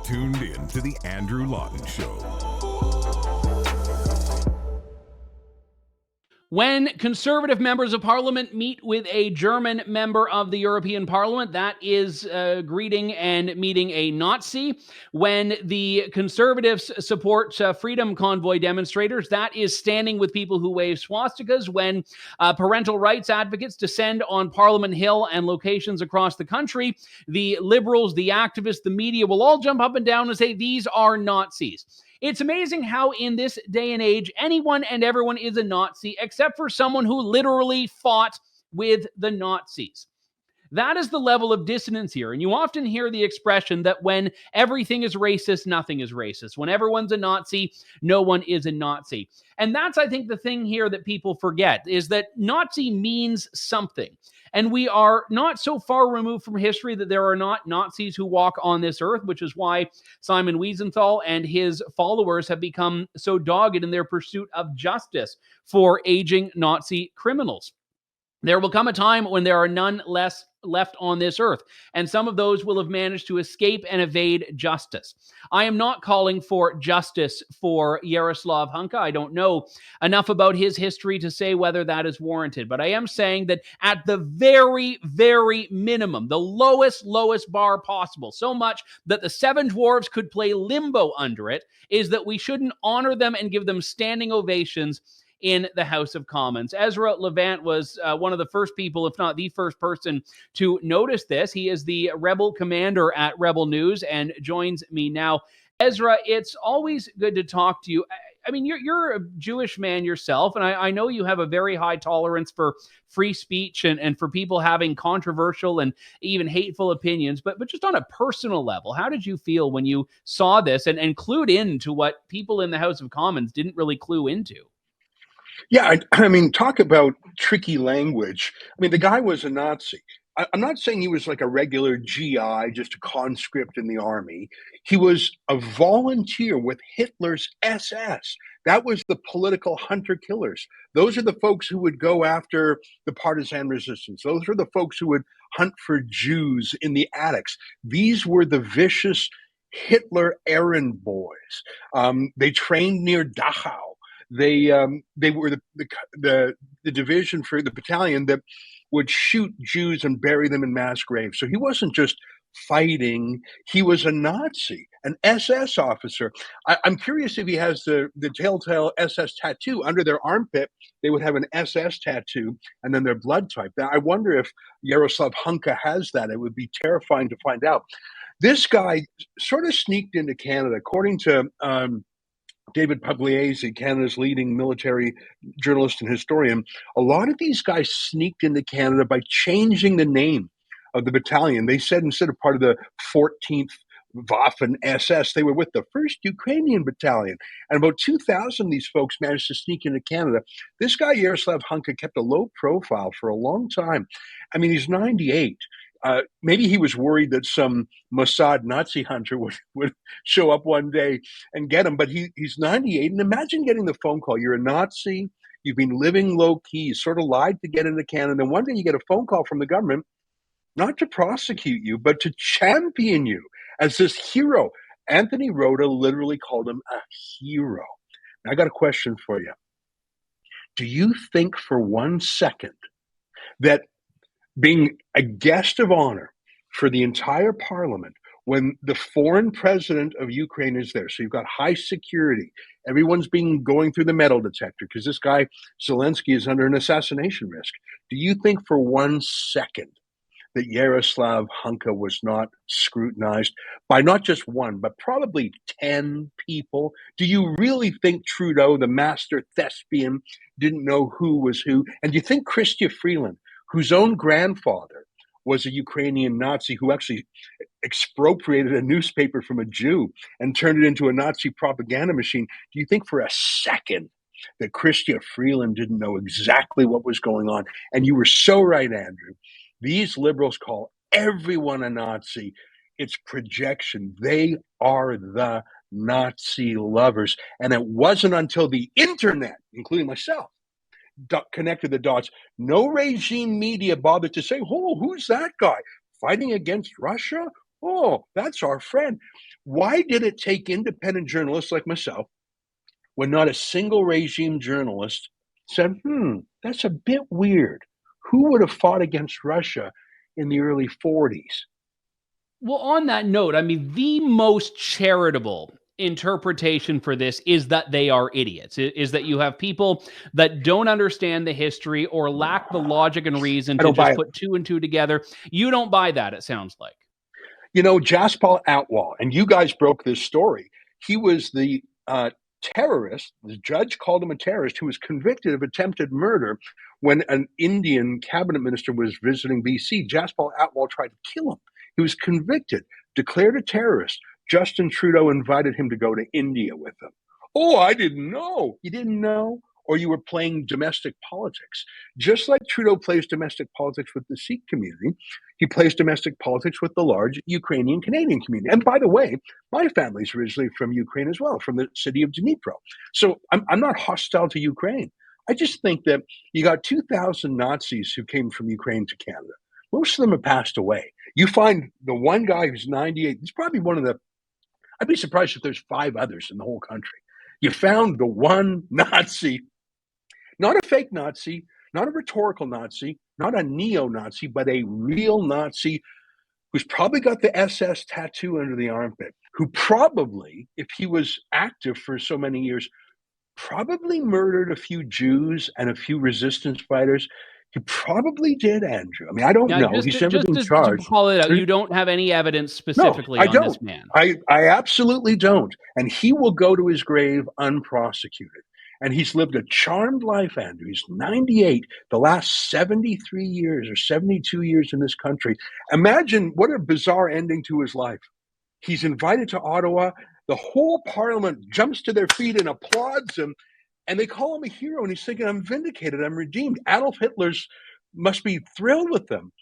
tuned in to The Andrew Lawton Show. When Conservative members of Parliament meet with a German member of the European Parliament, that is greeting and meeting a Nazi. When the Conservatives support Freedom Convoy demonstrators, that is standing with people who wave swastikas. When parental rights advocates descend on Parliament Hill and locations across the country, the Liberals, the activists, the media will all jump up and down and say, these are Nazis. It's amazing how in this day and age, anyone and everyone is a Nazi, except for someone who literally fought with the Nazis. That is the level of dissonance here. And you often hear the expression that when everything is racist, nothing is racist. When everyone's a Nazi, no one is a Nazi. And that's, I think, the thing here that people forget, is that Nazi means something. And we are not so far removed from history that there are not Nazis who walk on this earth, which is why Simon Wiesenthal and his followers have become so dogged in their pursuit of justice for aging Nazi criminals. There will come a time when there are none less left on this earth, and some of those will have managed to escape and evade justice. I am not calling for justice for Jaroslav Hunka. I don't know enough about his history to say whether that is warranted, but I am saying that at the very, very minimum, the lowest bar possible, so much that the Seven Dwarves could play limbo under it, is that we shouldn't honor them and give them standing ovations in the House of Commons. Ezra Levant was one of the first people, if not the first person, to notice this. He is the Rebel commander at Rebel News and joins me now. Ezra, it's always good to talk to you. I mean, you're a Jewish man yourself, and I know you have a very high tolerance for free speech and for people having controversial and even hateful opinions. But just on a personal level, how did you feel when you saw this and clued into what people in the House of Commons didn't really clue into? Yeah, I mean, talk about tricky language. I mean, the guy was a Nazi. I'm not saying he was like a regular GI, just a conscript in the army. He was a volunteer with Hitler's SS. That was the political hunter-killers. Those are the folks who would go after the partisan resistance. Those are the folks who would hunt for Jews in the attics. These were the vicious Hitler errand boys. They trained near Dachau. They were the division for the battalion that would shoot Jews and bury them in mass graves. So he wasn't just fighting; he was a Nazi, an SS officer. I'm curious if he has the telltale SS tattoo under their armpit. They would have an SS tattoo and then their blood type. Now, I wonder if Jaroslav Hunka has that. It would be terrifying to find out. This guy sort of sneaked into Canada, according to David Pugliese, Canada's leading military journalist and historian. A lot of these guys sneaked into Canada by changing the name of the battalion. They said instead of part of the 14th Waffen SS, they were with the 1st Ukrainian Battalion. And about 2,000 of these folks managed to sneak into Canada. This guy, Jaroslav Hunka, kept a low profile for a long time. I mean, he's 98. Maybe he was worried that some Mossad Nazi hunter would show up one day and get him, but he's 98. And imagine getting the phone call. You're a Nazi. You've been living low-key. You sort of lied to get into Canada. And one day you get a phone call from the government, not to prosecute you, but to champion you as this hero. Anthony Rota literally called him a hero. Now, I got a question for you. Do you think for 1 second that being a guest of honor for the entire parliament, when the foreign president of Ukraine is there, so you've got high security, everyone's going through the metal detector because this guy, Zelensky, is under an assassination risk. Do you think for 1 second that Jaroslav Hunka was not scrutinized by not just one, but probably 10 people? Do you really think Trudeau, the master thespian, didn't know who was who? And do you think Chrystia Freeland, whose own grandfather was a Ukrainian Nazi who actually expropriated a newspaper from a Jew and turned it into a Nazi propaganda machine, do you think for a second that Chrystia Freeland didn't know exactly what was going on? And you were so right, Andrew. These liberals call everyone a Nazi. It's projection. They are the Nazi lovers. And it wasn't until the internet, including myself, connected the dots. No regime media bothered to say, oh, who's that guy? Fighting against Russia? Oh, that's our friend. Why did it take independent journalists like myself, when not a single regime journalist said, that's a bit weird. Who would have fought against Russia in the early 40s? Well, on that note, I mean, the most charitable interpretation for this is that they are idiots, is that you have people that don't understand the history or lack the logic and reason I to don't buy just it. put two and two together. You don't buy that, it sounds like. Jaspal Atwal, and you guys broke this story. He was the terrorist. The judge called him a terrorist who was convicted of attempted murder when an Indian cabinet minister was visiting BC. Jaspal Atwal tried to kill him. He was convicted, declared a terrorist. Justin Trudeau invited him to go to India with him. Oh, I didn't know. You didn't know? Or you were playing domestic politics. Just like Trudeau plays domestic politics with the Sikh community, he plays domestic politics with the large Ukrainian Canadian community. And by the way, my family's originally from Ukraine as well, from the city of Dnipro. So I'm not hostile to Ukraine. I just think that you got 2,000 Nazis who came from Ukraine to Canada. Most of them have passed away. You find the one guy who's 98, he's probably one of the, I'd be surprised if there's 5 others in the whole country. You found the one Nazi, not a fake Nazi, not a rhetorical Nazi, not a neo-Nazi, but a real Nazi who's probably got the SS tattoo under the armpit, who probably, if he was active for so many years, probably murdered a few Jews and a few resistance fighters. He probably did, Andrew. I mean, I don't Now, know. He's never been to charged. call it out, you don't have any evidence No, specifically I on don't. this man. I absolutely don't. And he will go to his grave unprosecuted. And he's lived a charmed life, Andrew. He's 98, the last 73 years or 72 years in this country. Imagine what a bizarre ending to his life. He's invited to Ottawa. The whole parliament jumps to their feet and applauds him. And they call him a hero. And he's thinking, I'm vindicated. I'm redeemed. Adolf Hitler's must be thrilled with them.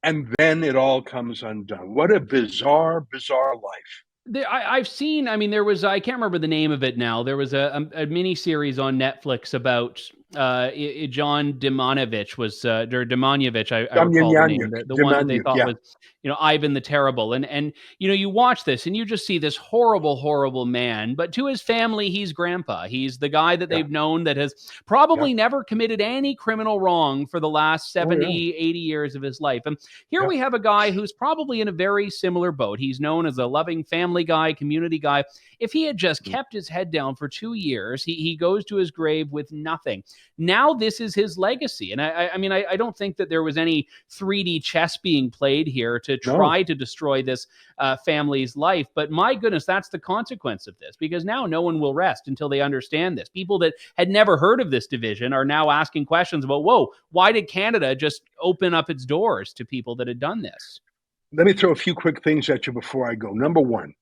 And then it all comes undone. What a bizarre, bizarre life. I've seen, I mean, there was, I can't remember the name of it now. There was a mini series on Netflix about John Demanovich was, or Demanievich, I recall the name, the one that they thought was, Ivan the Terrible. And, you watch this and you just see this horrible, horrible man, but to his family, he's grandpa. He's the guy that they've known that has probably never committed any criminal wrong for the last 70, 80 years of his life. And here we have a guy who's probably in a very similar boat. He's known as a loving family guy, community guy. If he had just kept his head down for 2 years, he goes to his grave with nothing. Now this is his legacy. And I don't think that there was any 3D chess being played here to try to destroy this family's life. But my goodness, that's the consequence of this, because now no one will rest until they understand this. People that had never heard of this division are now asking questions about, whoa, why did Canada just open up its doors to people that had done this? Let me throw a few quick things at you before I go. Number one,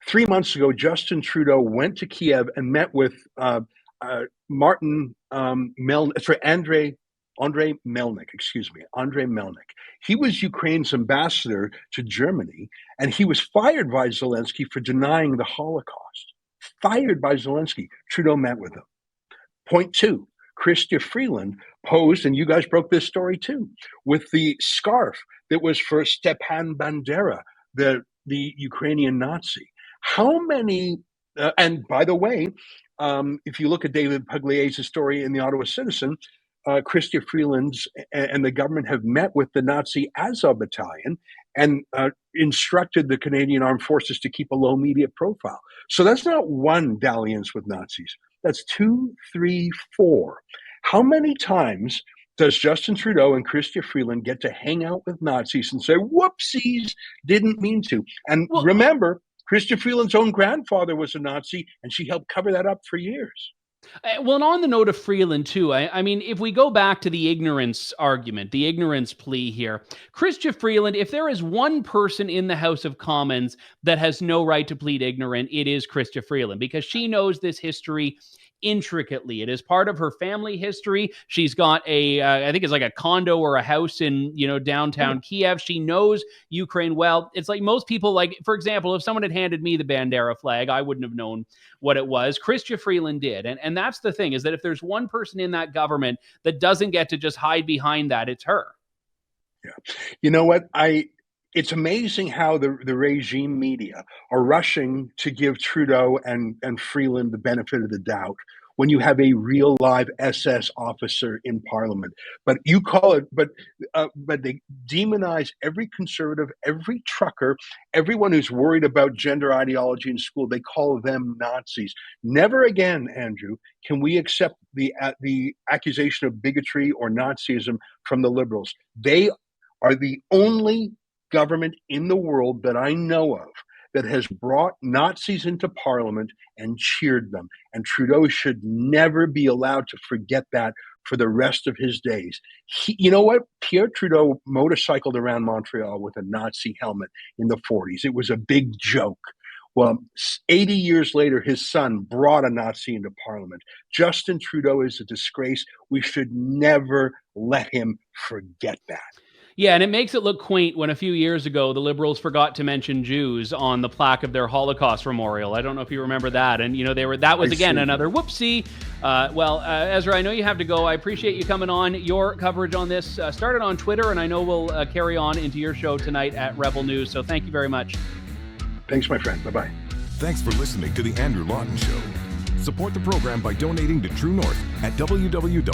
3 months ago, Justin Trudeau went to Kiev and met with Martin Andre Melnik. Andre Melnik. He was Ukraine's ambassador to Germany, and he was fired by Zelensky for denying the Holocaust. Fired by Zelensky. Trudeau met with him. Point 2, Chrystia Freeland posed, and you guys broke this story too, with the scarf that was for Stepan Bandera, the Ukrainian Nazi. How many, and by the way, if you look at David Pugliese' story in the Ottawa Citizen, Chrystia Freeland's and the government have met with the Nazi Azov battalion and instructed the Canadian Armed Forces to keep a low media profile. So that's not one dalliance with Nazis. That's 2, 3, 4. How many times does Justin Trudeau and Chrystia Freeland get to hang out with Nazis and say, whoopsies, didn't mean to? And remember, Chrystia Freeland's own grandfather was a Nazi, and she helped cover that up for years. Well, and on the note of Freeland, too, I mean, if we go back to the ignorance argument, the ignorance plea here, Chrystia Freeland, if there is one person in the House of Commons that has no right to plead ignorant, it is Chrystia Freeland, because she knows this history intricately. It is part of her family history. She's got I think it's like a condo or a house in, downtown Kiev. She knows Ukraine well. It's like most people, like, for example, if someone had handed me the Bandera flag, I wouldn't have known what it was. Chrystia Freeland did. And that's the thing, is that if there's one person in that government that doesn't get to just hide behind that, it's her. Yeah. You know what? it's amazing how the regime media are rushing to give Trudeau and Freeland the benefit of the doubt when you have a real live SS officer in Parliament. But you call it, but they demonize every conservative, every trucker, everyone who's worried about gender ideology in school. They call them Nazis. Never again, Andrew, can we accept the accusation of bigotry or Nazism from the Liberals. They are the only government in the world that I know of that has brought Nazis into Parliament and cheered them. And Trudeau should never be allowed to forget that for the rest of his days. You know what? Pierre Trudeau motorcycled around Montreal with a Nazi helmet in the 40s. It was a big joke. Well, 80 years later, his son brought a Nazi into Parliament. Justin Trudeau is a disgrace. We should never let him forget that. Yeah, and it makes it look quaint when a few years ago the Liberals forgot to mention Jews on the plaque of their Holocaust memorial. I don't know if you remember that. And, that was, again, another whoopsie. Ezra, I know you have to go. I appreciate you coming on. Your coverage on this started on Twitter, and I know we'll carry on into your show tonight at Rebel News. So thank you very much. Thanks, my friend. Bye-bye. Thanks for listening to The Andrew Lawton Show. Support the program by donating to True North at www.tnc.news.